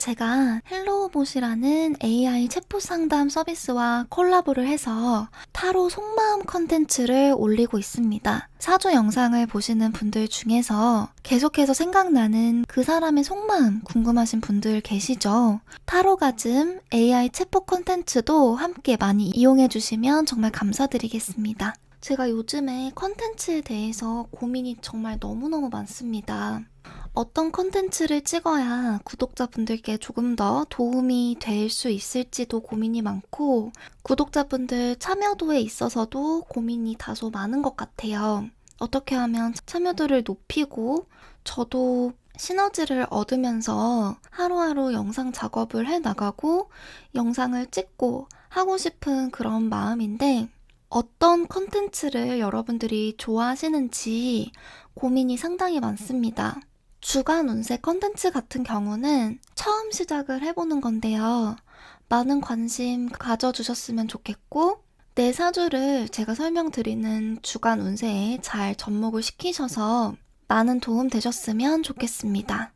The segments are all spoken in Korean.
제가 헬로우봇이라는 AI 챗봇 상담 서비스와 콜라보를 해서 타로 속마음 컨텐츠를 올리고 있습니다. 사주 영상을 보시는 분들 중에서 계속해서 생각나는 그 사람의 속마음 궁금하신 분들 계시죠? 타로가즘 AI 챗봇 컨텐츠도 함께 많이 이용해 주시면 정말 감사드리겠습니다. 제가 요즘에 컨텐츠에 대해서 고민이 정말 너무너무 많습니다. 어떤 컨텐츠를 찍어야 구독자분들께 조금 더 도움이 될 수 있을지도 고민이 많고, 구독자분들 참여도에 있어서도 고민이 다소 많은 것 같아요. 어떻게 하면 참여도를 높이고 저도 시너지를 얻으면서 하루하루 영상 작업을 해 나가고 영상을 찍고 하고 싶은 그런 마음인데, 어떤 컨텐츠를 여러분들이 좋아하시는지 고민이 상당히 많습니다. 주간 운세 컨텐츠 같은 경우는 처음 시작을 해보는 건데요. 많은 관심 가져주셨으면 좋겠고, 내 사주를 제가 설명드리는 주간 운세에 잘 접목을 시키셔서 많은 도움 되셨으면 좋겠습니다.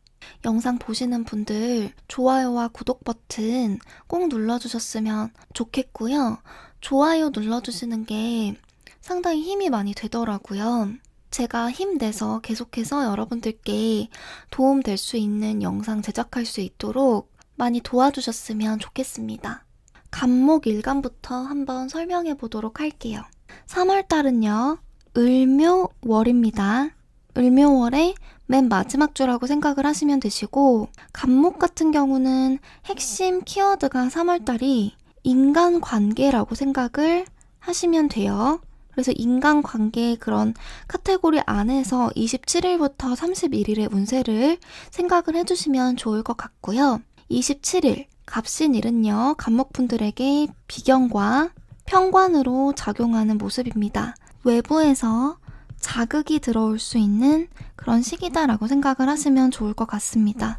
영상 보시는 분들 좋아요와 구독 버튼 꼭 눌러주셨으면 좋겠고요. 좋아요 눌러주시는 게 상당히 힘이 많이 되더라고요. 제가 힘내서 계속해서 여러분들께 도움될 수 있는 영상 제작할 수 있도록 많이 도와주셨으면 좋겠습니다. 간목 일간부터 한번 설명해 보도록 할게요. 3월달은요, 을묘월입니다. 을묘월의 맨 마지막 주라고 생각을 하시면 되시고, 간목 같은 경우는 핵심 키워드가 3월달이 인간관계라고 생각을 하시면 돼요. 그래서 인간관계의 그런 카테고리 안에서 27일부터 31일의 운세를 생각을 해주시면 좋을 것 같고요. 27일 갑신일은요, 간목분들에게 비견과 편관으로 작용하는 모습입니다. 외부에서 자극이 들어올 수 있는 그런 시기다라고 생각을 하시면 좋을 것 같습니다.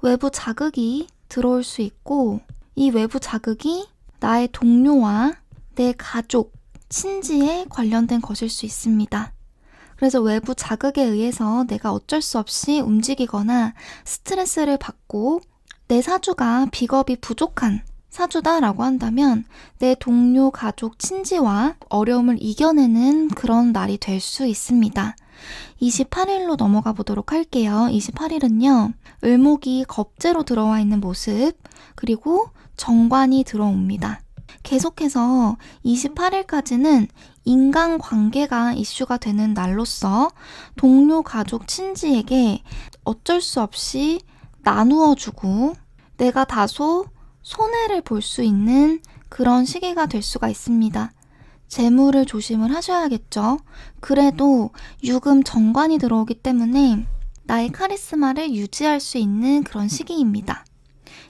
외부 자극이 들어올 수 있고, 이 외부 자극이 나의 동료와 내 가족, 친지에 관련된 것일 수 있습니다. 그래서 외부 자극에 의해서 내가 어쩔 수 없이 움직이거나 스트레스를 받고 내 사주가 비겁이 부족한 사주다라고 한다면 내 동료, 가족, 친지와 어려움을 이겨내는 그런 날이 될 수 있습니다. 28일로 넘어가 보도록 할게요. 28일은요, 을목이 겁재로 들어와 있는 모습, 그리고 정관이 들어옵니다. 계속해서 28일까지는 인간관계가 이슈가 되는 날로서 동료, 가족, 친지에게 어쩔 수 없이 나누어주고 내가 다소 손해를 볼 수 있는 그런 시기가 될 수가 있습니다. 재물을 조심을 하셔야겠죠. 그래도 유금 정관이 들어오기 때문에 나의 카리스마를 유지할 수 있는 그런 시기입니다.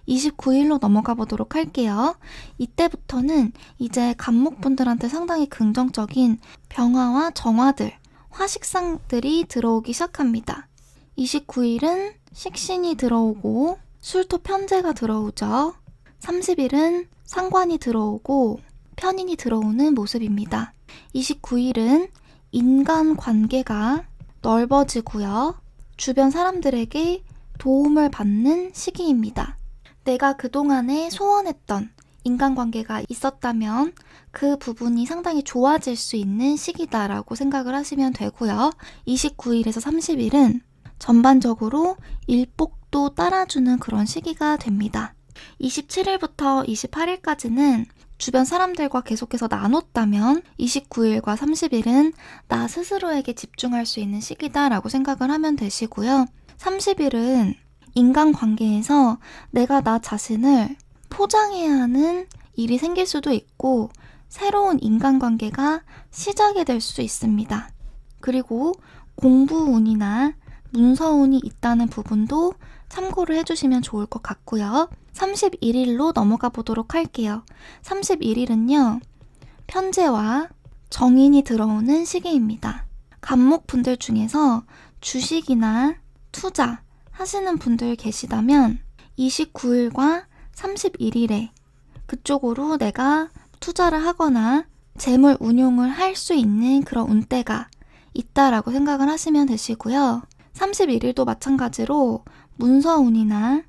29일로 넘어가 보도록 할게요. 이때부터는 이제 간목분들한테 상당히 긍정적인 병화와 정화들, 화식상들이 들어오기 시작합니다. 29일은 식신이 들어오고 술토 편재가 들어오죠. 30일은 상관이 들어오고 편인이 들어오는 모습입니다. 29일은 인간관계가 넓어지고요. 주변 사람들에게 도움을 받는 시기입니다. 내가 그동안에 소원했던 인간관계가 있었다면 그 부분이 상당히 좋아질 수 있는 시기다라고 생각을 하시면 되고요. 29일에서 30일은 전반적으로 일복도 따라주는 그런 시기가 됩니다. 27일부터 28일까지는 주변 사람들과 계속해서 나눴다면 29일과 30일은 나 스스로에게 집중할 수 있는 시기다라고 생각을 하면 되시고요. 30일은 인간관계에서 내가 나 자신을 포장해야 하는 일이 생길 수도 있고 새로운 인간관계가 시작이 될 수 있습니다. 그리고 공부운이나 문서운이 있다는 부분도 참고를 해주시면 좋을 것 같고요. 31일로 넘어가 보도록 할게요. 31일은요, 편재와 정인이 들어오는 시기입니다. 간목분들 중에서 주식이나 투자 하시는 분들 계시다면 29일과 31일에 그쪽으로 내가 투자를 하거나 재물 운용을 할 수 있는 그런 운대가 있다라고 생각을 하시면 되시고요. 31일도 마찬가지로 문서운이나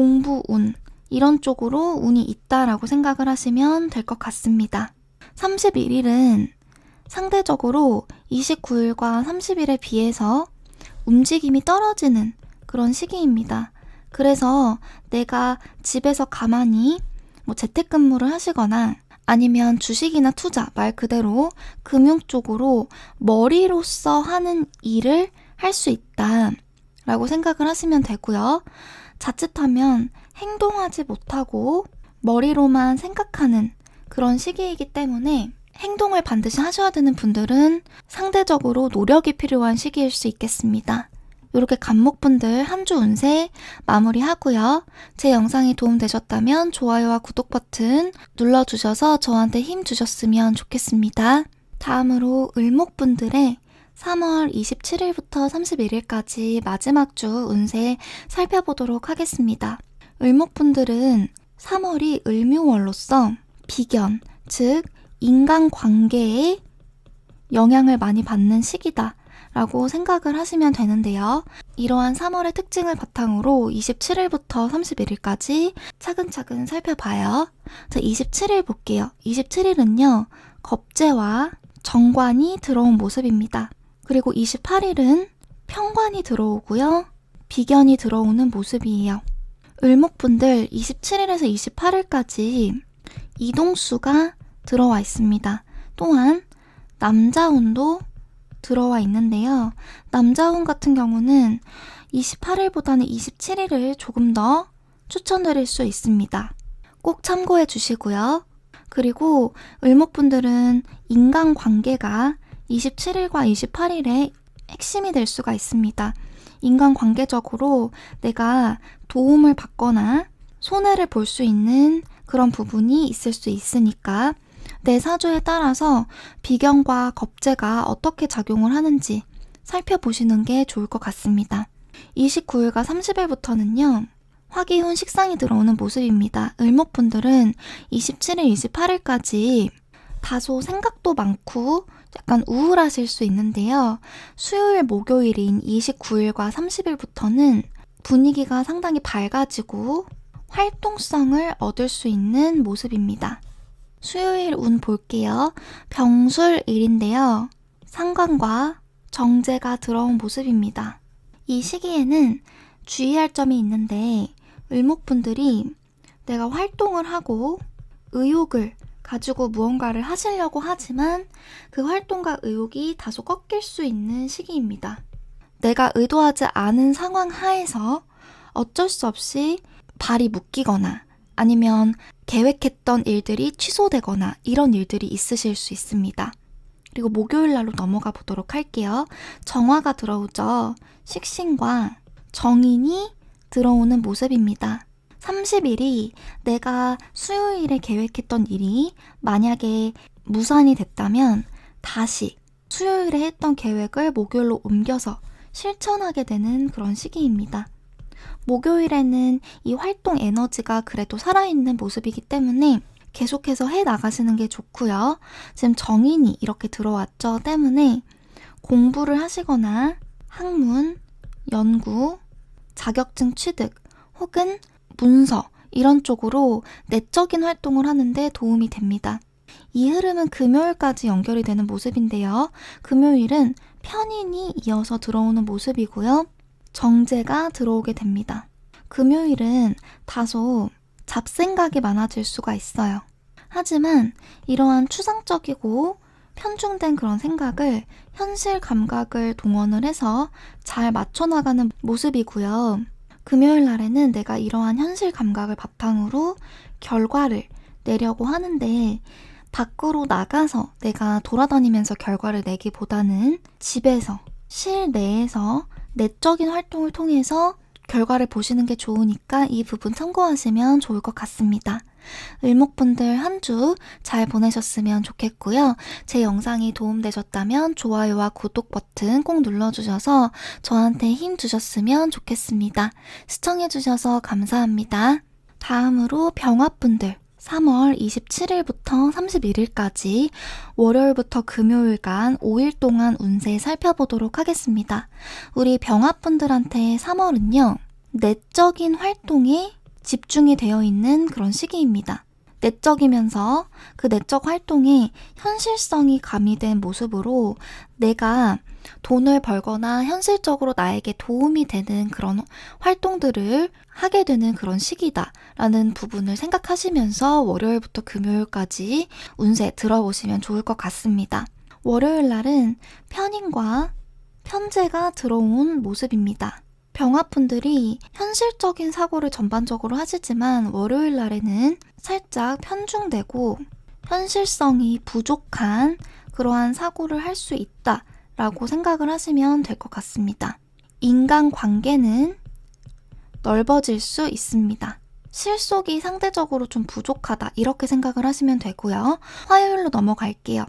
공부 운, 이런 쪽으로 운이 있다라고 생각을 하시면 될 것 같습니다. 31일은 상대적으로 29일과 30일에 비해서 움직임이 떨어지는 그런 시기입니다. 그래서 내가 집에서 가만히 재택근무를 하시거나 아니면 주식이나 투자, 말 그대로 금융 쪽으로 머리로써 하는 일을 할 수 있다라고 생각을 하시면 되고요. 자칫하면 행동하지 못하고 머리로만 생각하는 그런 시기이기 때문에 행동을 반드시 하셔야 되는 분들은 상대적으로 노력이 필요한 시기일 수 있겠습니다. 이렇게 간목분들 한 주 운세 마무리하고요. 제 영상이 도움되셨다면 좋아요와 구독 버튼 눌러주셔서 저한테 힘 주셨으면 좋겠습니다. 다음으로 을목분들의 3월 27일부터 31일까지 마지막 주 운세 살펴보도록 하겠습니다. 을목분들은 3월이 을묘월로서 비견, 즉 인간관계에 영향을 많이 받는 시기다 라고 생각을 하시면 되는데요. 이러한 3월의 특징을 바탕으로 27일부터 31일까지 차근차근 살펴봐요. 자, 27일 볼게요. 27일은요. 겁재와 정관이 들어온 모습입니다. 그리고 28일은 편관이 들어오고요. 비견이 들어오는 모습이에요. 을목분들 27일에서 28일까지 이동수가 들어와 있습니다. 또한 남자운도 들어와 있는데요. 남자운 같은 경우는 28일보다는 27일을 조금 더 추천드릴 수 있습니다. 꼭 참고해 주시고요. 그리고 을목분들은 인간관계가 27일과 28일에 핵심이 될 수가 있습니다. 인간관계적으로 내가 도움을 받거나 손해를 볼 수 있는 그런 부분이 있을 수 있으니까 내 사주에 따라서 비견과 겁재가 어떻게 작용을 하는지 살펴보시는 게 좋을 것 같습니다. 29일과 30일부터는요. 화기운 식상이 들어오는 모습입니다. 을목분들은 27일, 28일까지 다소 생각도 많고 약간 우울하실 수 있는데요. 수요일, 목요일인 29일과 30일부터는 분위기가 상당히 밝아지고 활동성을 얻을 수 있는 모습입니다. 수요일 운 볼게요. 병술일인데요. 상관과 정제가 들어온 모습입니다. 이 시기에는 주의할 점이 있는데 을목분들이 내가 활동을 하고 의욕을 가지고 무언가를 하시려고 하지만 그 활동과 의욕이 다소 꺾일 수 있는 시기입니다. 내가 의도하지 않은 상황 하에서 어쩔 수 없이 발이 묶이거나 아니면 계획했던 일들이 취소되거나 이런 일들이 있으실 수 있습니다. 그리고 목요일 날로 넘어가 보도록 할게요. 정화가 들어오죠. 식신과 정인이 들어오는 모습입니다. 30일이 내가 수요일에 계획했던 일이 만약에 무산이 됐다면 다시 수요일에 했던 계획을 목요일로 옮겨서 실천하게 되는 그런 시기입니다. 목요일에는 이 활동 에너지가 그래도 살아있는 모습이기 때문에 계속해서 해 나가시는 게 좋고요. 지금 정인이 이렇게 들어왔죠. 때문에 공부를 하시거나 학문, 연구, 자격증 취득 혹은 문서 이런 쪽으로 내적인 활동을 하는데 도움이 됩니다. 이 흐름은 금요일까지 연결이 되는 모습인데요. 금요일은 편인이 이어서 들어오는 모습이고요. 정제가 들어오게 됩니다. 금요일은 다소 잡생각이 많아질 수가 있어요. 하지만 이러한 추상적이고 편중된 그런 생각을 현실 감각을 동원을 해서 잘 맞춰나가는 모습이고요. 금요일 날에는 내가 이러한 현실 감각을 바탕으로 결과를 내려고 하는데 밖으로 나가서 내가 돌아다니면서 결과를 내기보다는 집에서, 실내에서 내적인 활동을 통해서 결과를 보시는 게 좋으니까 이 부분 참고하시면 좋을 것 같습니다. 을목분들 한 주 잘 보내셨으면 좋겠고요. 제 영상이 도움되셨다면 좋아요와 구독 버튼 꼭 눌러주셔서 저한테 힘 주셨으면 좋겠습니다. 시청해주셔서 감사합니다. 다음으로 병화분들 3월 27일부터 31일까지 월요일부터 금요일간 5일 동안 운세 살펴보도록 하겠습니다. 우리 병화분들한테 3월은요. 내적인 활동에 집중이 되어 있는 그런 시기입니다. 내적이면서 그 내적 활동에 현실성이 가미된 모습으로 내가 돈을 벌거나 현실적으로 나에게 도움이 되는 그런 활동들을 하게 되는 그런 시기다라는 부분을 생각하시면서 월요일부터 금요일까지 운세 들어보시면 좋을 것 같습니다. 월요일 날은 편인과 편재가 들어온 모습입니다. 병화분들이 현실적인 사고를 전반적으로 하시지만 월요일 날에는 살짝 편중되고 현실성이 부족한 그러한 사고를 할 수 있다라고 생각을 하시면 될 것 같습니다. 인간관계는 넓어질 수 있습니다. 실속이 상대적으로 좀 부족하다 이렇게 생각을 하시면 되고요. 화요일로 넘어갈게요.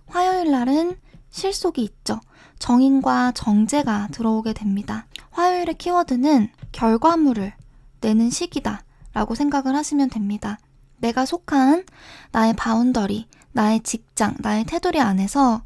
화요일 날은 실속이 있죠. 정인과 정제가 들어오게 됩니다. 화요일의 키워드는 결과물을 내는 시기다 라고 생각을 하시면 됩니다. 내가 속한 나의 바운더리, 나의 직장, 나의 테두리 안에서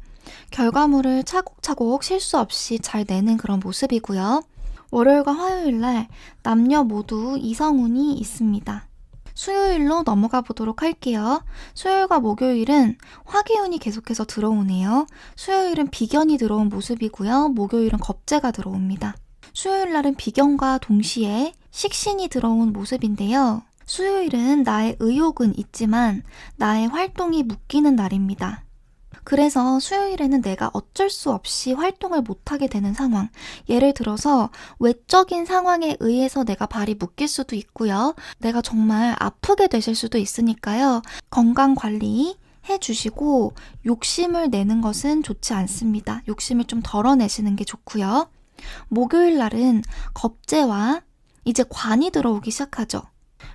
결과물을 차곡차곡 실수 없이 잘 내는 그런 모습이고요. 월요일과 화요일 날 남녀 모두 이성운이 있습니다. 수요일로 넘어가 보도록 할게요. 수요일과 목요일은 화기운이 계속해서 들어오네요. 수요일은 비견이 들어온 모습이고요. 목요일은 겁재가 들어옵니다. 수요일 날은 비견과 동시에 식신이 들어온 모습인데요. 수요일은 나의 의욕은 있지만 나의 활동이 묶이는 날입니다. 그래서 수요일에는 내가 어쩔 수 없이 활동을 못하게 되는 상황. 예를 들어서 외적인 상황에 의해서 내가 발이 묶일 수도 있고요. 내가 정말 아프게 되실 수도 있으니까요. 건강관리 해주시고 욕심을 내는 것은 좋지 않습니다. 욕심을 좀 덜어내시는 게 좋고요. 목요일 날은 겁재와 이제 관이 들어오기 시작하죠.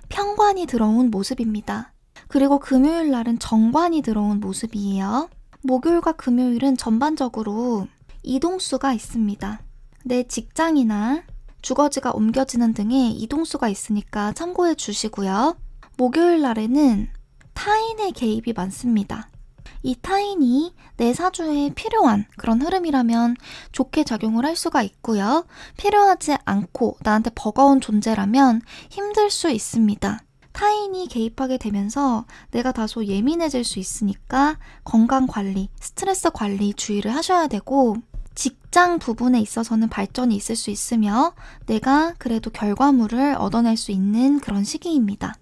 편관이 들어온 모습입니다. 그리고 금요일 날은 정관이 들어온 모습이에요. 목요일과 금요일은 전반적으로 이동수가 있습니다. 내 직장이나 주거지가 옮겨지는 등의 이동수가 있으니까 참고해 주시고요. 목요일 날에는 타인의 개입이 많습니다. 이 타인이 내 사주에 필요한 그런 흐름이라면 좋게 작용을 할 수가 있고요. 필요하지 않고 나한테 버거운 존재라면 힘들 수 있습니다. 타인이 개입하게 되면서 내가 다소 예민해질 수 있으니까 건강관리, 스트레스 관리 주의를 하셔야 되고 직장 부분에 있어서는 발전이 있을 수 있으며 내가 그래도 결과물을 얻어낼 수 있는 그런 시기입니다.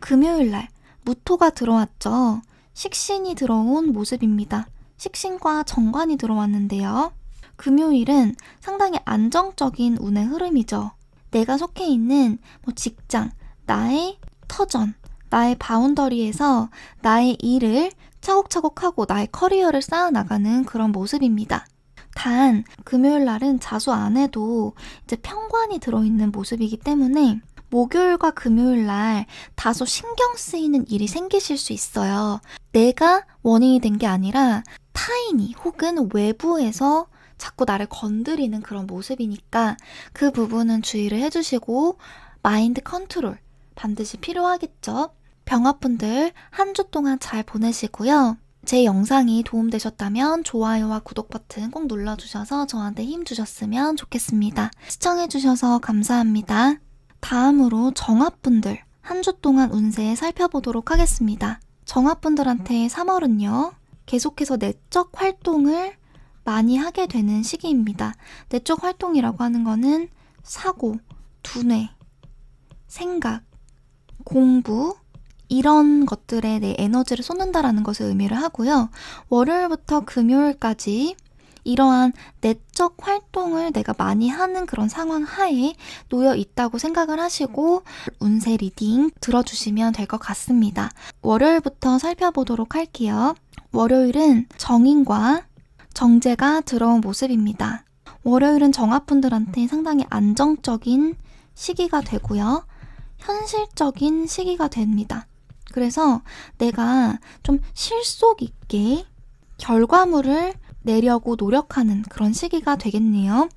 금요일날 무토가 들어왔죠. 식신이 들어온 모습입니다. 식신과 정관이 들어왔는데요. 금요일은 상당히 안정적인 운의 흐름이죠. 내가 속해 있는 직장, 나의 터전, 나의 바운더리에서 나의 일을 차곡차곡 하고 나의 커리어를 쌓아나가는 그런 모습입니다. 단 금요일 날은 자수 안 해도 이제 편관이 들어있는 모습이기 때문에 목요일과 금요일 날 다소 신경 쓰이는 일이 생기실 수 있어요. 내가 원인이 된 게 아니라 타인이 혹은 외부에서 자꾸 나를 건드리는 그런 모습이니까 그 부분은 주의를 해주시고 마인드 컨트롤 반드시 필요하겠죠. 병화분들 한 주 동안 잘 보내시고요. 제 영상이 도움되셨다면 좋아요와 구독 버튼 꼭 눌러주셔서 저한테 힘 주셨으면 좋겠습니다. 시청해주셔서 감사합니다. 다음으로 정화분들 한 주 동안 운세 살펴보도록 하겠습니다. 정화분들한테 3월은요. 계속해서 내적 활동을 많이 하게 되는 시기입니다. 내적 활동이라고 하는 거는 사고, 두뇌, 생각, 공부 이런 것들에 내 에너지를 쏟는다라는 것을 의미를 하고요. 월요일부터 금요일까지 이러한 내적 활동을 내가 많이 하는 그런 상황 하에 놓여 있다고 생각을 하시고 운세 리딩 들어주시면 될 것 같습니다. 월요일부터 살펴보도록 할게요. 월요일은 정인과 정제가 들어온 모습입니다. 월요일은 정화분들한테 상당히 안정적인 시기가 되고요. 현실적인 시기가 됩니다. 그래서 내가 좀 실속 있게 결과물을 내려고 노력하는 그런 시기가 되겠네요.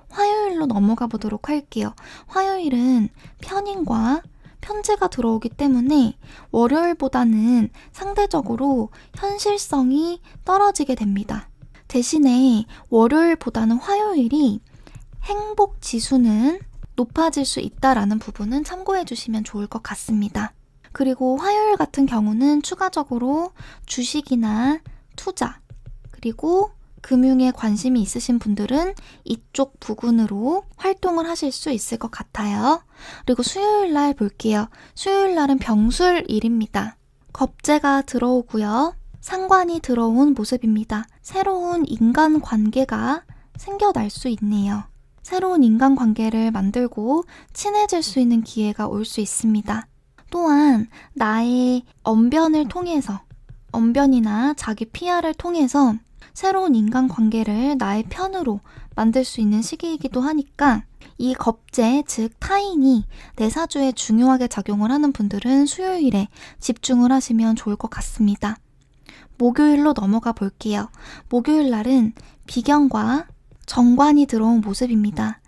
화요일로 넘어가 보도록 할게요. 화요일은 편인과 편재가 들어오기 때문에 월요일보다는 상대적으로 현실성이 떨어지게 됩니다. 대신에 월요일보다는 화요일이 행복 지수는 높아질 수 있다라는 부분은 참고해 주시면 좋을 것 같습니다. 그리고 화요일 같은 경우는 추가적으로 주식이나 투자, 그리고 금융에 관심이 있으신 분들은 이쪽 부근으로 활동을 하실 수 있을 것 같아요. 그리고 수요일 날 볼게요. 수요일 날은 병술일입니다. 겁재가 들어오고요. 상관이 들어온 모습입니다. 새로운 인간관계가 생겨날 수 있네요. 새로운 인간관계를 만들고 친해질 수 있는 기회가 올 수 있습니다. 또한 나의 언변을 통해서, 언변이나 자기 PR을 통해서 새로운 인간관계를 나의 편으로 만들 수 있는 시기이기도 하니까 이 겁재, 즉 타인이 내 사주에 중요하게 작용을 하는 분들은 수요일에 집중을 하시면 좋을 것 같습니다. 목요일로 넘어가 볼게요. 목요일 날은 비견과 정관이 들어온 모습입니다.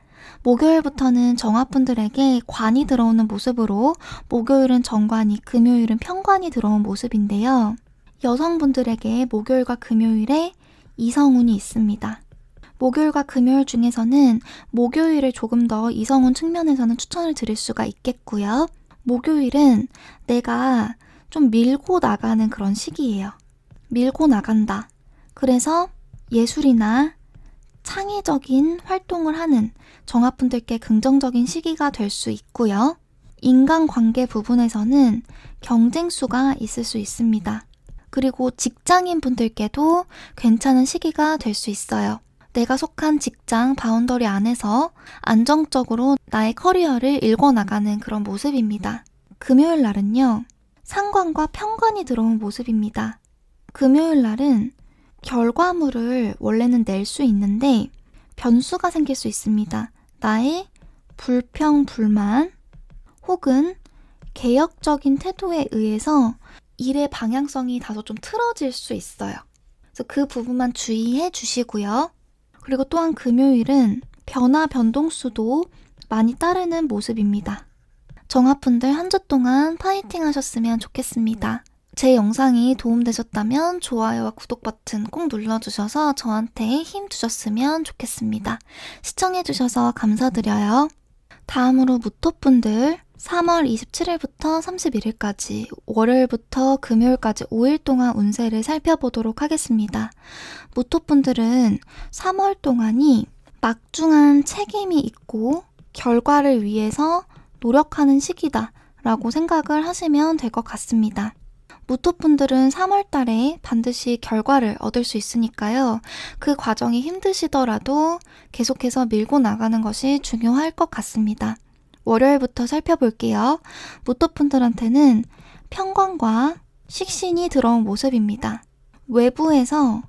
목요일부터는 정화분들에게 관이 들어오는 모습으로 목요일은 정관이, 금요일은 편관이 들어온 모습인데요. 여성분들에게 목요일과 금요일에 이성운이 있습니다. 목요일과 금요일 중에서는 목요일을 조금 더 이성운 측면에서는 추천을 드릴 수가 있겠고요. 목요일은 내가 좀 밀고 나가는 그런 시기예요. 밀고 나간다. 그래서 예술이나 창의적인 활동을 하는 정화분들께 긍정적인 시기가 될 수 있고요. 인간관계 부분에서는 경쟁수가 있을 수 있습니다. 그리고 직장인 분들께도 괜찮은 시기가 될 수 있어요. 내가 속한 직장 바운더리 안에서 안정적으로 나의 커리어를 일궈나가는 그런 모습입니다. 금요일 날은요, 상관과 편관이 들어온 모습입니다. 금요일 날은 결과물을 원래는 낼 수 있는데 변수가 생길 수 있습니다. 나의 불평, 불만 혹은 개혁적인 태도에 의해서 일의 방향성이 다소 좀 틀어질 수 있어요. 그래서 그 부분만 주의해 주시고요. 그리고 또한 금요일은 변화 변동수도 많이 따르는 모습입니다. 정화분들 한 주 동안 파이팅 하셨으면 좋겠습니다. 제 영상이 도움되셨다면 좋아요와 구독 버튼 꼭 눌러주셔서 저한테 힘 주셨으면 좋겠습니다. 시청해주셔서 감사드려요. 다음으로 무토분들 3월 27일부터 31일까지 월요일부터 금요일까지 5일 동안 운세를 살펴보도록 하겠습니다. 무토분들은 3월 동안이 막중한 책임이 있고 결과를 위해서 노력하는 시기다 라고 생각을 하시면 될 것 같습니다. 무토분들은 3월 달에 반드시 결과를 얻을 수 있으니까요. 그 과정이 힘드시더라도 계속해서 밀고 나가는 것이 중요할 것 같습니다. 월요일부터 살펴볼게요. 무토분들한테는 편관과 식신이 들어온 모습입니다. 외부에서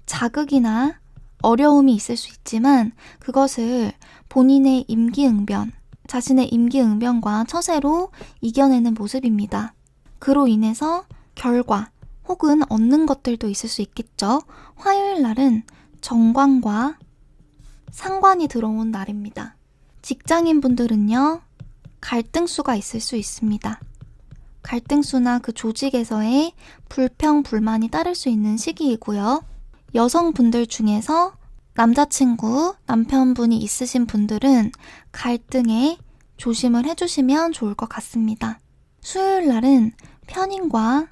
자극이나 어려움이 있을 수 있지만 그것을 본인의 임기응변, 자신의 임기응변과 처세로 이겨내는 모습입니다. 그로 인해서 결과 혹은 얻는 것들도 있을 수 있겠죠. 화요일 날은 정관과 상관이 들어온 날입니다. 직장인 분들은요, 갈등수가 있을 수 있습니다. 갈등수나 그 조직에서의 불평, 불만이 따를 수 있는 시기이고요. 여성분들 중에서 남자친구, 남편분이 있으신 분들은 갈등에 조심을 해주시면 좋을 것 같습니다. 수요일 날은 편인과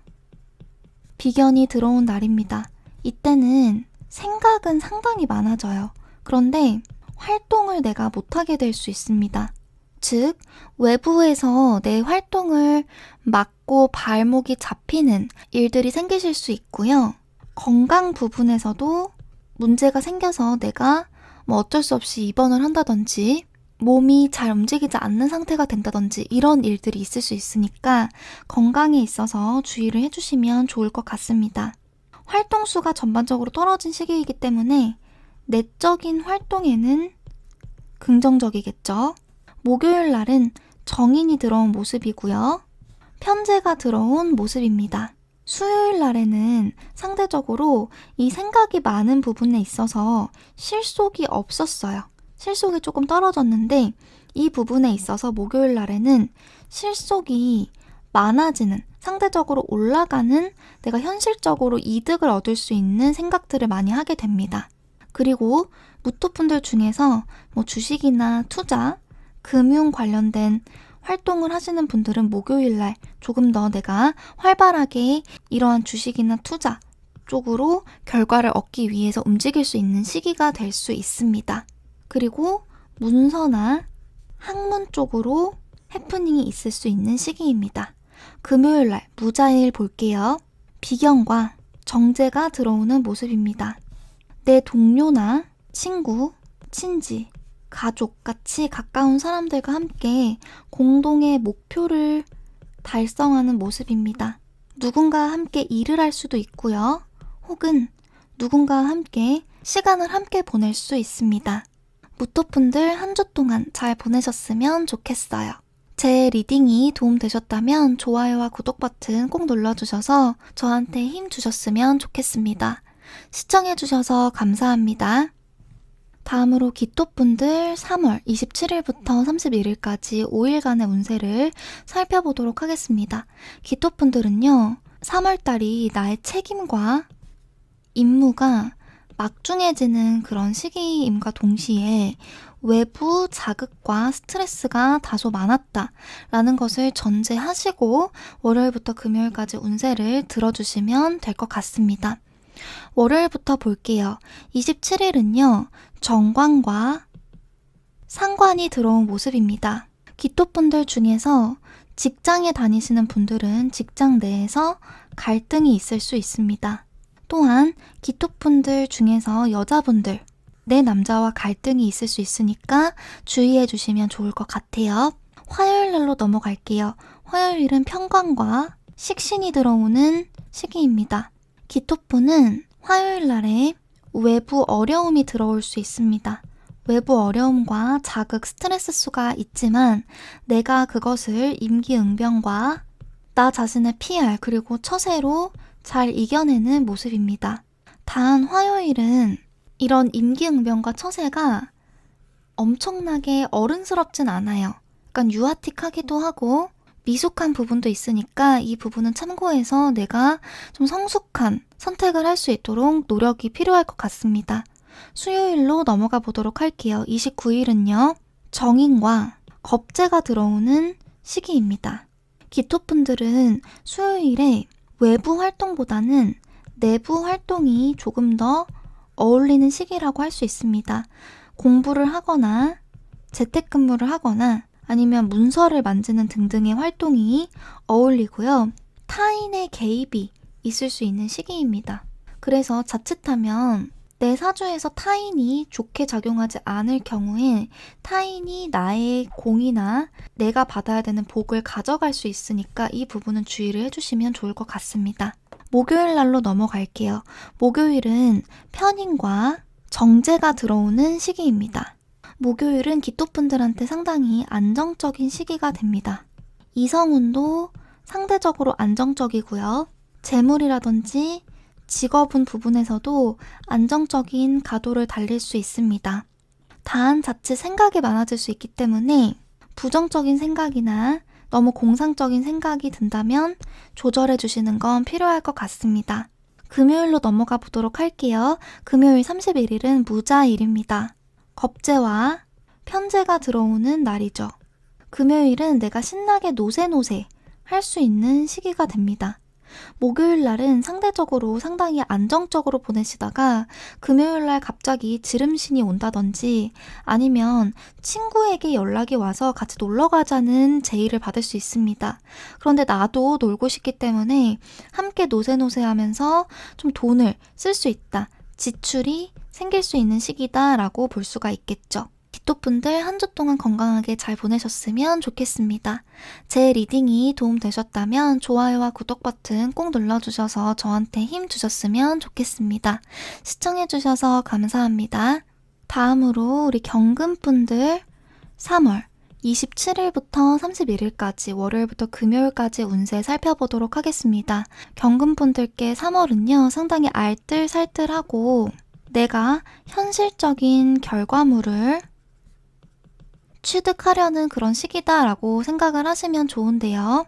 비견이 들어온 날입니다. 이때는 생각은 상당히 많아져요. 그런데 활동을 내가 못하게 될 수 있습니다. 즉, 외부에서 내 활동을 막고 발목이 잡히는 일들이 생기실 수 있고요. 건강 부분에서도 문제가 생겨서 내가 어쩔 수 없이 입원을 한다든지 몸이 잘 움직이지 않는 상태가 된다든지 이런 일들이 있을 수 있으니까 건강에 있어서 주의를 해주시면 좋을 것 같습니다. 활동수가 전반적으로 떨어진 시기이기 때문에 내적인 활동에는 긍정적이겠죠. 목요일 날은 정인이 들어온 모습이고요. 편재가 들어온 모습입니다. 수요일 날에는 상대적으로 이 생각이 많은 부분에 있어서 실속이 없었어요. 실속이 조금 떨어졌는데 이 부분에 있어서 목요일 날에는 실속이 많아지는, 상대적으로 올라가는, 내가 현실적으로 이득을 얻을 수 있는 생각들을 많이 하게 됩니다. 그리고 무토분들 중에서 주식이나 투자, 금융 관련된 활동을 하시는 분들은 목요일날 조금 더 내가 활발하게 이러한 주식이나 투자 쪽으로 결과를 얻기 위해서 움직일 수 있는 시기가 될 수 있습니다. 그리고 문서나 학문 쪽으로 해프닝이 있을 수 있는 시기입니다. 금요일날 무자일 볼게요. 비견과 정제가 들어오는 모습입니다. 내 동료나 친구, 친지, 가족 같이 가까운 사람들과 함께 공동의 목표를 달성하는 모습입니다. 누군가와 함께 일을 할 수도 있고요. 혹은 누군가와 함께 시간을 함께 보낼 수 있습니다. 무토분들 한 주 동안 잘 보내셨으면 좋겠어요. 제 리딩이 도움되셨다면 좋아요와 구독 버튼 꼭 눌러주셔서 저한테 힘 주셨으면 좋겠습니다. 시청해주셔서 감사합니다. 다음으로 기토분들 3월 27일부터 31일까지 5일간의 운세를 살펴보도록 하겠습니다. 기토분들은요, 3월달이 나의 책임과 임무가 막중해지는 그런 시기임과 동시에 외부 자극과 스트레스가 다소 많았다라는 것을 전제하시고 월요일부터 금요일까지 운세를 들어주시면 될 것 같습니다. 월요일부터 볼게요. 27일은요. 정관과 상관이 들어온 모습입니다. 기토분들 중에서 직장에 다니시는 분들은 직장 내에서 갈등이 있을 수 있습니다. 또한 기토분들 중에서 여자분들, 내 남자와 갈등이 있을 수 있으니까 주의해 주시면 좋을 것 같아요. 화요일 날로 넘어갈게요. 화요일은 편관과 식신이 들어오는 시기입니다. 기토분은 화요일 날에 외부 어려움이 들어올 수 있습니다. 외부 어려움과 자극, 스트레스 수가 있지만 내가 그것을 임기응변과 나 자신의 PR 그리고 처세로 잘 이겨내는 모습입니다. 단 화요일은 이런 임기응변과 처세가 엄청나게 어른스럽진 않아요. 약간 유아틱하기도 하고 미숙한 부분도 있으니까 이 부분은 참고해서 내가 좀 성숙한 선택을 할 수 있도록 노력이 필요할 것 같습니다. 수요일로 넘어가 보도록 할게요. 29일은요. 정인과 겁재가 들어오는 시기입니다. 기토분들은 수요일에 외부 활동보다는 내부 활동이 조금 더 어울리는 시기라고 할 수 있습니다. 공부를 하거나 재택근무를 하거나 아니면 문서를 만지는 등등의 활동이 어울리고요. 타인의 개입이 있을 수 있는 시기입니다. 그래서 자칫하면 내 사주에서 타인이 좋게 작용하지 않을 경우에 타인이 나의 공이나 내가 받아야 되는 복을 가져갈 수 있으니까 이 부분은 주의를 해주시면 좋을 것 같습니다. 목요일 날로 넘어갈게요. 목요일은 편인과 정제가 들어오는 시기입니다. 목요일은 기토분들한테 상당히 안정적인 시기가 됩니다. 이성운도 상대적으로 안정적이고요. 재물이라든지 직업운 부분에서도 안정적인 가도를 달릴 수 있습니다. 단 자칫 생각이 많아질 수 있기 때문에 부정적인 생각이나 너무 공상적인 생각이 든다면 조절해 주시는 건 필요할 것 같습니다. 금요일로 넘어가 보도록 할게요. 금요일 31일은 무자일입니다. 겁재와 편재가 들어오는 날이죠. 금요일은 내가 신나게 노세노세 할 수 있는 시기가 됩니다. 목요일 날은 상대적으로 상당히 안정적으로 보내시다가 금요일 날 갑자기 지름신이 온다든지 아니면 친구에게 연락이 와서 같이 놀러 가자는 제의를 받을 수 있습니다. 그런데 나도 놀고 싶기 때문에 함께 노세노세 하면서 좀 돈을 쓸 수 있다. 지출이 생길 수 있는 시기다라고 볼 수가 있겠죠. 기토분들 한 주 동안 건강하게 잘 보내셨으면 좋겠습니다. 제 리딩이 도움되셨다면 좋아요와 구독 버튼 꼭 눌러주셔서 저한테 힘 주셨으면 좋겠습니다. 시청해주셔서 감사합니다. 다음으로 우리 경금분들 3월 27일부터 31일까지 월요일부터 금요일까지 운세 살펴보도록 하겠습니다. 경금분들께 3월은요 상당히 알뜰살뜰하고 내가 현실적인 결과물을 취득하려는 그런 시기다라고 생각을 하시면 좋은데요.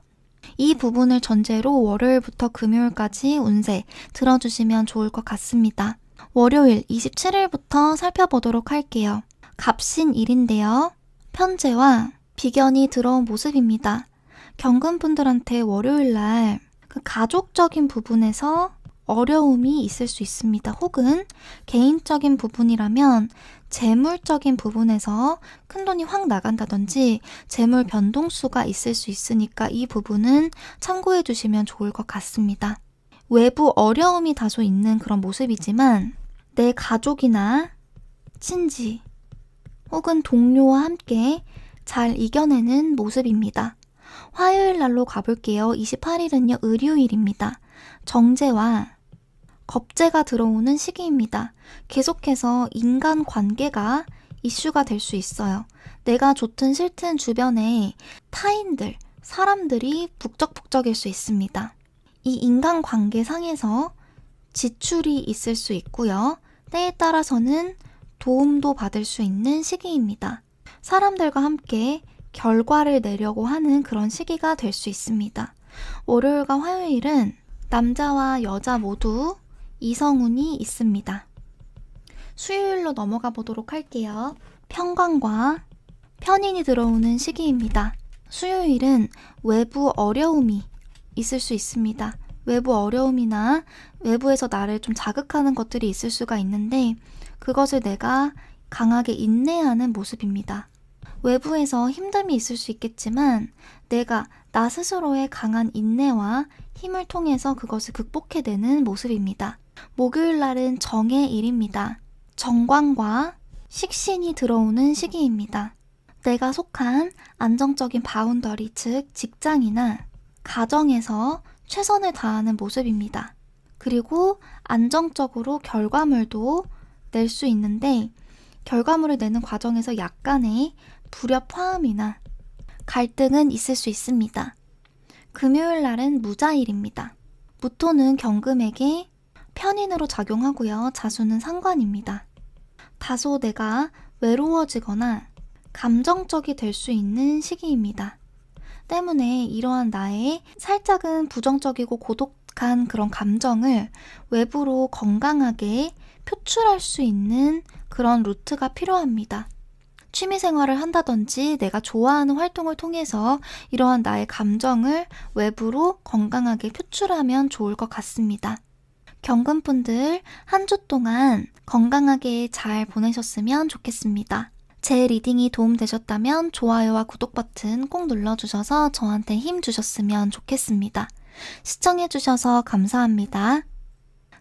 이 부분을 전제로 월요일부터 금요일까지 운세 들어주시면 좋을 것 같습니다. 월요일 27일부터 살펴보도록 할게요. 갑신일인데요. 편재와 비견이 들어온 모습입니다. 경금분들한테 월요일날 그 가족적인 부분에서 어려움이 있을 수 있습니다. 혹은 개인적인 부분이라면 재물적인 부분에서 큰돈이 확 나간다든지 재물 변동수가 있을 수 있으니까 이 부분은 참고해 주시면 좋을 것 같습니다. 외부 어려움이 다소 있는 그런 모습이지만 내 가족이나 친지 혹은 동료와 함께 잘 이겨내는 모습입니다. 화요일 날로 가볼게요. 28일은요, 의류일입니다. 정제와 겁재가 들어오는 시기입니다. 계속해서 인간관계가 이슈가 될 수 있어요. 내가 좋든 싫든 주변에 타인들, 사람들이 북적북적일 수 있습니다. 이 인간관계상에서 지출이 있을 수 있고요. 때에 따라서는 도움도 받을 수 있는 시기입니다. 사람들과 함께 결과를 내려고 하는 그런 시기가 될 수 있습니다. 월요일과 화요일은 남자와 여자 모두 이성운이 있습니다. 수요일로 넘어가 보도록 할게요. 편관과 편인이 들어오는 시기입니다. 수요일은 외부 어려움이 있을 수 있습니다. 외부 어려움이나 외부에서 나를 좀 자극하는 것들이 있을 수가 있는데 그것을 내가 강하게 인내하는 모습입니다. 외부에서 힘듦이 있을 수 있겠지만 내가 나 스스로의 강한 인내와 힘을 통해서 그것을 극복해내는 모습입니다. 목요일 날은 정해일입니다. 정관과 식신이 들어오는 시기입니다. 내가 속한 안정적인 바운더리, 즉 직장이나 가정에서 최선을 다하는 모습입니다. 그리고 안정적으로 결과물도 낼 수 있는데 결과물을 내는 과정에서 약간의 불협화음이나 갈등은 있을 수 있습니다. 금요일 날은 무자일입니다. 무토는 경금에게 편인으로 작용하고요. 자수는 상관입니다. 다소 내가 외로워지거나 감정적이 될 수 있는 시기입니다. 때문에 이러한 나의 살짝은 부정적이고 고독한 그런 감정을 외부로 건강하게 표출할 수 있는 그런 루트가 필요합니다. 취미생활을 한다든지 내가 좋아하는 활동을 통해서 이러한 나의 감정을 외부로 건강하게 표출하면 좋을 것 같습니다. 경금분들 한 주 동안 건강하게 잘 보내셨으면 좋겠습니다. 제 리딩이 도움되셨다면 좋아요와 구독 버튼 꼭 눌러주셔서 저한테 힘 주셨으면 좋겠습니다. 시청해주셔서 감사합니다.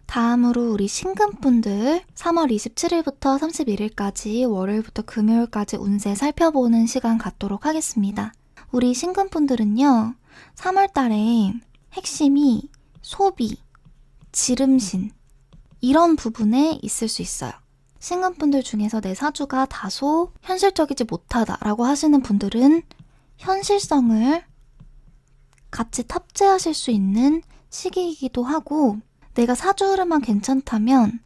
다음으로 우리 신금분들 3월 27일부터 31일까지 월요일부터 금요일까지 운세 살펴보는 시간 갖도록 하겠습니다. 우리 신금분들은요, 3월달에 핵심이 소비, 지름신 이런 부분에 있을 수 있어요. 신금분들 중에서 내 사주가 다소 현실적이지 못하다라고 하시는 분들은 현실성을 같이 탑재하실 수 있는 시기이기도 하고 내가 사주 흐름만 괜찮다면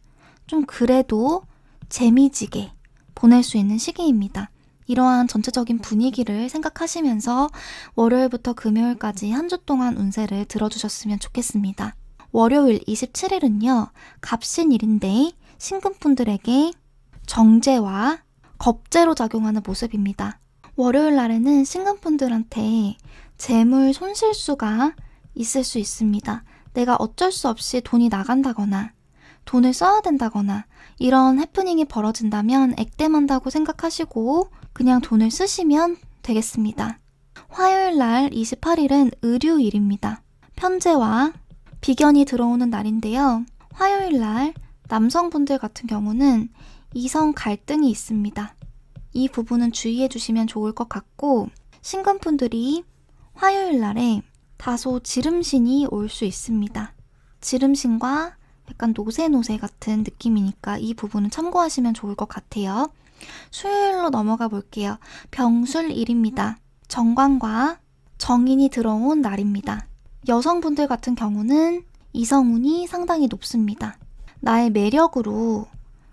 좀 그래도 재미지게 보낼 수 있는 시기입니다. 이러한 전체적인 분위기를 생각하시면서 월요일부터 금요일까지 한 주 동안 운세를 들어주셨으면 좋겠습니다. 월요일 27일은요. 갑신일인데 신금분들에게 정제와 겁제로 작용하는 모습입니다. 월요일 날에는 신금분들한테 재물 손실수가 있을 수 있습니다. 내가 어쩔 수 없이 돈이 나간다거나 돈을 써야 된다거나 이런 해프닝이 벌어진다면 액땜한다고 생각하시고 그냥 돈을 쓰시면 되겠습니다. 화요일 날 28일은 의류일입니다. 편재와 비견이 들어오는 날인데요. 화요일 날 남성분들 같은 경우는 이성 갈등이 있습니다. 이 부분은 주의해 주시면 좋을 것 같고 신금분들이 화요일 날에 다소 지름신이 올 수 있습니다. 지름신과 약간 노세노세 같은 느낌이니까 이 부분은 참고하시면 좋을 것 같아요. 수요일로 넘어가 볼게요. 병술일입니다. 정관과 정인이 들어온 날입니다. 여성분들 같은 경우는 이성운이 상당히 높습니다. 나의 매력으로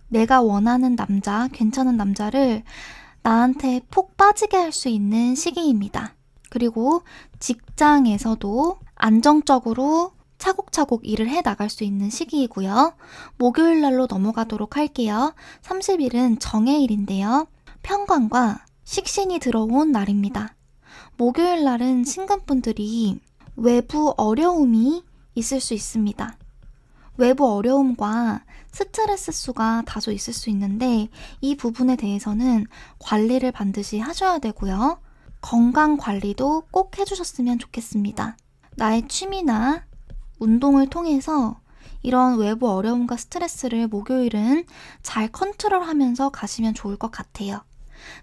내가 원하는 남자, 괜찮은 남자를 나한테 푹 빠지게 할 수 있는 시기입니다. 그리고 직장에서도 안정적으로 차곡차곡 일을 해 나갈 수 있는 시기이고요. 목요일 날로 넘어가도록 할게요. 30일은 정해일인데요. 편관과 식신이 들어온 날입니다. 목요일 날은 신금분들이 외부 어려움이 있을 수 있습니다. 외부 어려움과 스트레스 수가 다소 있을 수 있는데 이 부분에 대해서는 관리를 반드시 하셔야 되고요. 건강 관리도 꼭 해주셨으면 좋겠습니다. 나의 취미나 운동을 통해서 이런 외부 어려움과 스트레스를 목요일은 잘 컨트롤하면서 가시면 좋을 것 같아요.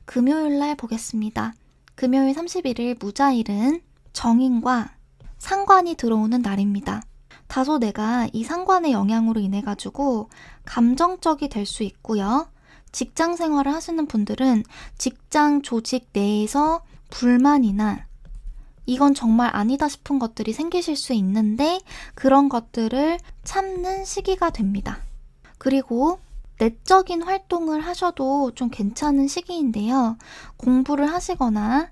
금요일 날 보겠습니다. 금요일 31일 무자일은 정인과 상관이 들어오는 날입니다. 다소 내가 이 상관의 영향으로 인해 가지고 감정적이 될 수 있고요. 직장 생활을 하시는 분들은 직장 조직 내에서 불만이나 이건 정말 아니다 싶은 것들이 생기실 수 있는데 그런 것들을 참는 시기가 됩니다. 그리고 내적인 활동을 하셔도 좀 괜찮은 시기인데요. 공부를 하시거나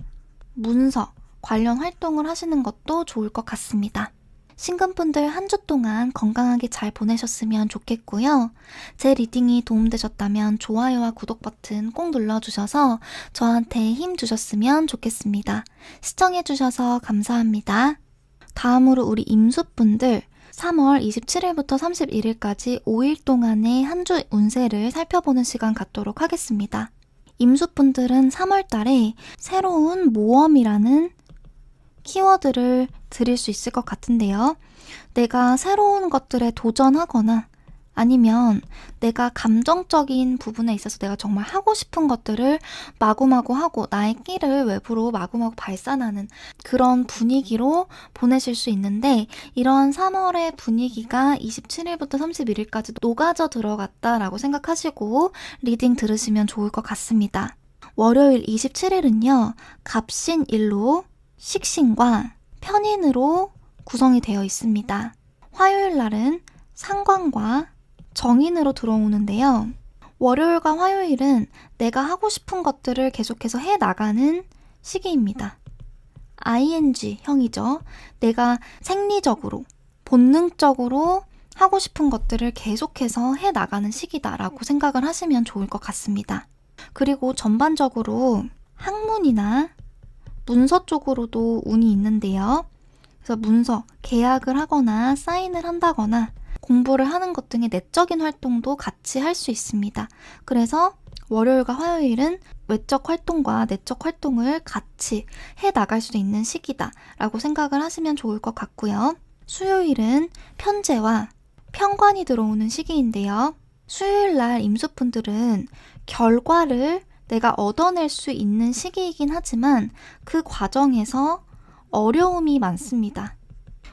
문서 관련 활동을 하시는 것도 좋을 것 같습니다. 신금분들 한 주 동안 건강하게 잘 보내셨으면 좋겠고요. 제 리딩이 도움되셨다면 좋아요와 구독 버튼 꼭 눌러주셔서 저한테 힘 주셨으면 좋겠습니다. 시청해주셔서 감사합니다. 다음으로 우리 임수분들 3월 27일부터 31일까지 5일 동안의 한 주 운세를 살펴보는 시간 갖도록 하겠습니다. 임수분들은 3월 달에 새로운 모험이라는 키워드를 드릴 수 있을 것 같은데요. 내가 새로운 것들에 도전하거나 아니면 내가 감정적인 부분에 있어서 내가 정말 하고 싶은 것들을 마구마구 하고 나의 끼를 외부로 마구마구 발산하는 그런 분위기로 보내실 수 있는데 이런 3월의 분위기가 27일부터 31일까지 녹아져 들어갔다라고 생각하시고 리딩 들으시면 좋을 것 같습니다. 월요일 27일은요. 갑신일로 식신과 편인으로 구성이 되어 있습니다. 화요일 날은 상관과 정인으로 들어오는데요. 월요일과 화요일은 내가 하고 싶은 것들을 계속해서 해나가는 시기입니다. ING형이죠. 내가 생리적으로, 본능적으로 하고 싶은 것들을 계속해서 해나가는 시기다라고 생각을 하시면 좋을 것 같습니다. 그리고 전반적으로 학문이나 문서 쪽으로도 운이 있는데요. 그래서 문서, 계약을 하거나 사인을 한다거나 공부를 하는 것 등의 내적인 활동도 같이 할 수 있습니다. 그래서 월요일과 화요일은 외적 활동과 내적 활동을 같이 해나갈 수 있는 시기다라고 생각을 하시면 좋을 것 같고요. 수요일은 편재와 편관이 들어오는 시기인데요. 수요일 날 임수분들은 결과를 내가 얻어낼 수 있는 시기이긴 하지만 그 과정에서 어려움이 많습니다.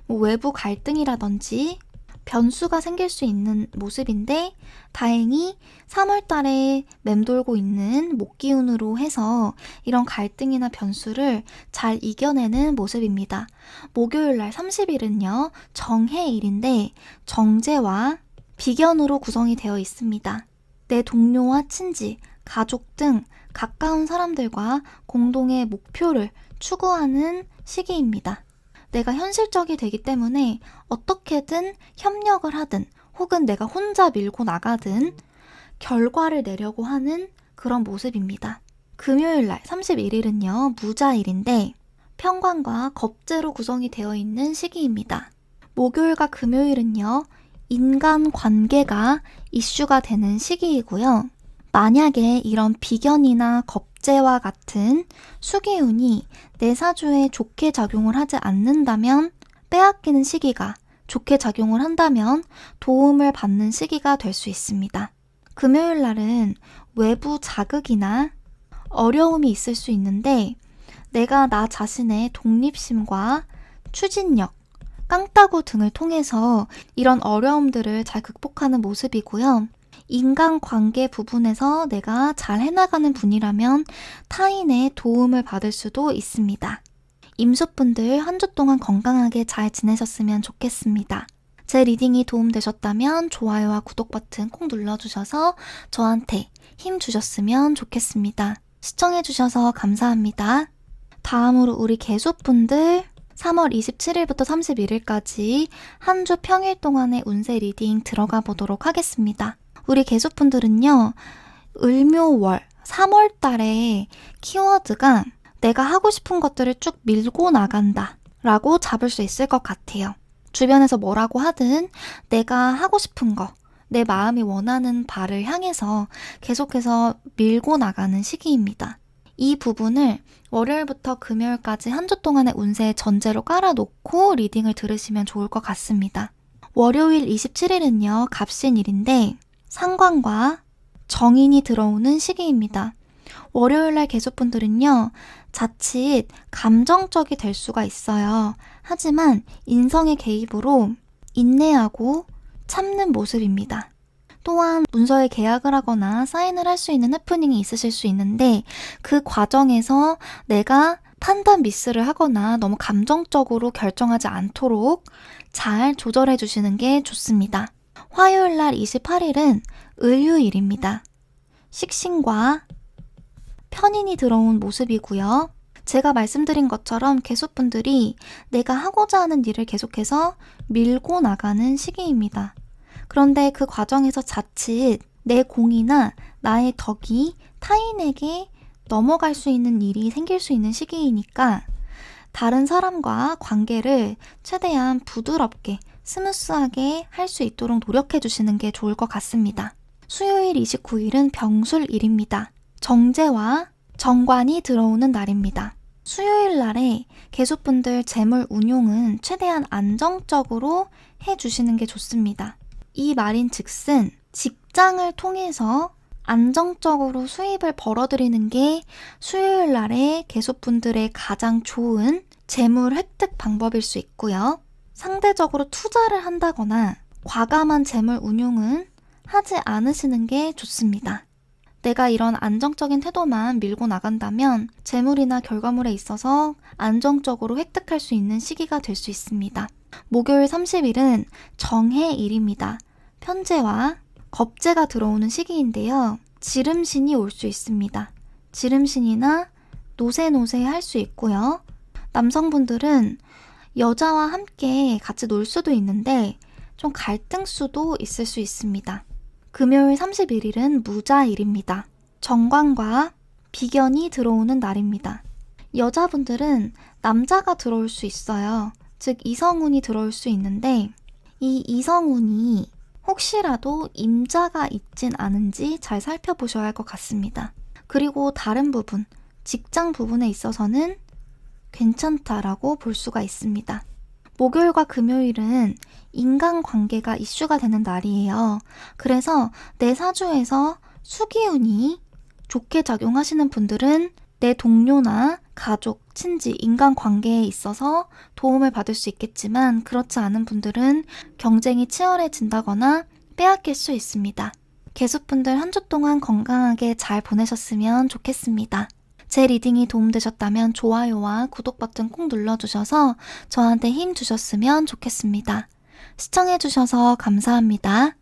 외부 갈등이라든지 변수가 생길 수 있는 모습인데 다행히 3월 달에 맴돌고 있는 목기운으로 해서 이런 갈등이나 변수를 잘 이겨내는 모습입니다. 목요일 날 30일은요. 정해일인데 정제와 비견으로 구성이 되어 있습니다. 내 동료와 친지, 가족 등 가까운 사람들과 공동의 목표를 추구하는 시기입니다. 내가 현실적이 되기 때문에 어떻게든 협력을 하든 혹은 내가 혼자 밀고 나가든 결과를 내려고 하는 그런 모습입니다. 금요일 날 31일은요. 무자일인데 편관과 겁재로 구성이 되어 있는 시기입니다. 목요일과 금요일은요. 인간관계가 이슈가 되는 시기이고요. 만약에 이런 비견이나 겁재와 같은 수기운이 내 사주에 좋게 작용을 하지 않는다면 빼앗기는 시기가 좋게 작용을 한다면 도움을 받는 시기가 될 수 있습니다. 금요일 날은 외부 자극이나 어려움이 있을 수 있는데 내가 나 자신의 독립심과 추진력, 깡따구 등을 통해서 이런 어려움들을 잘 극복하는 모습이고요. 인간관계 부분에서 내가 잘 해나가는 분이라면 타인의 도움을 받을 수도 있습니다. 임수분들 한 주 동안 건강하게 잘 지내셨으면 좋겠습니다. 제 리딩이 도움되셨다면 좋아요와 구독 버튼 꼭 눌러주셔서 저한테 힘 주셨으면 좋겠습니다. 시청해주셔서 감사합니다. 다음으로 우리 개수분들 3월 27일부터 31일까지 한 주 평일 동안의 운세 리딩 들어가 보도록 하겠습니다. 우리 개수분들은요. 을묘월 3월 달에 키워드가 내가 하고 싶은 것들을 쭉 밀고 나간다 라고 잡을 수 있을 것 같아요. 주변에서 뭐라고 하든 내가 하고 싶은 거, 내 마음이 원하는 바를 향해서 계속해서 밀고 나가는 시기입니다. 이 부분을 월요일부터 금요일까지 한 주 동안의 운세 전제로 깔아놓고 리딩을 들으시면 좋을 것 같습니다. 월요일 27일은요, 갑신일인데 상관과 정인이 들어오는 시기입니다. 월요일날 계수분들은요, 자칫 감정적이 될 수가 있어요. 하지만 인성의 개입으로 인내하고 참는 모습입니다. 또한 문서에 계약을 하거나 사인을 할 수 있는 해프닝이 있으실 수 있는데 그 과정에서 내가 판단 미스를 하거나 너무 감정적으로 결정하지 않도록 잘 조절해 주시는 게 좋습니다. 화요일 날 28일은 을유일입니다. 식신과 편인이 들어온 모습이고요. 제가 말씀드린 것처럼 개수분들이 내가 하고자 하는 일을 계속해서 밀고 나가는 시기입니다. 그런데 그 과정에서 자칫 내 공이나 나의 덕이 타인에게 넘어갈 수 있는 일이 생길 수 있는 시기이니까 다른 사람과 관계를 최대한 부드럽게 스무스하게 할 수 있도록 노력해 주시는 게 좋을 것 같습니다. 수요일 29일은 병술일입니다. 정제와 정관이 들어오는 날입니다. 수요일 날에 개수분들 재물 운용은 최대한 안정적으로 해주시는 게 좋습니다. 이 말인 즉슨 직장을 통해서 안정적으로 수입을 벌어들이는 게 수요일 날에 개수분들의 가장 좋은 재물 획득 방법일 수 있고요. 상대적으로 투자를 한다거나 과감한 재물 운용은 하지 않으시는 게 좋습니다. 내가 이런 안정적인 태도만 밀고 나간다면 재물이나 결과물에 있어서 안정적으로 획득할 수 있는 시기가 될 수 있습니다. 목요일 30일은 정해일입니다. 편재와 겁재가 들어오는 시기인데요. 지름신이 올 수 있습니다. 지름신이나 노세노세 할 수 있고요. 남성분들은 여자와 함께 같이 놀 수도 있는데 좀 갈등수도 있을 수 있습니다. 금요일 31일은 무자일입니다. 정관과 비견이 들어오는 날입니다. 여자분들은 남자가 들어올 수 있어요. 즉 이성운이 들어올 수 있는데 이 이성운이 혹시라도 임자가 있진 않은지 잘 살펴보셔야 할 것 같습니다. 그리고 다른 부분, 직장 부분에 있어서는 괜찮다라고 볼 수가 있습니다. 목요일과 금요일은 인간관계가 이슈가 되는 날이에요. 그래서 내 사주에서 수기운이 좋게 작용하시는 분들은 내 동료나 가족, 친지, 인간관계에 있어서 도움을 받을 수 있겠지만 그렇지 않은 분들은 경쟁이 치열해진다거나 빼앗길 수 있습니다. 개수분들 한 주 동안 건강하게 잘 보내셨으면 좋겠습니다. 제 리딩이 도움되셨다면 좋아요와 구독 버튼 꼭 눌러주셔서 저한테 힘 주셨으면 좋겠습니다. 시청해주셔서 감사합니다.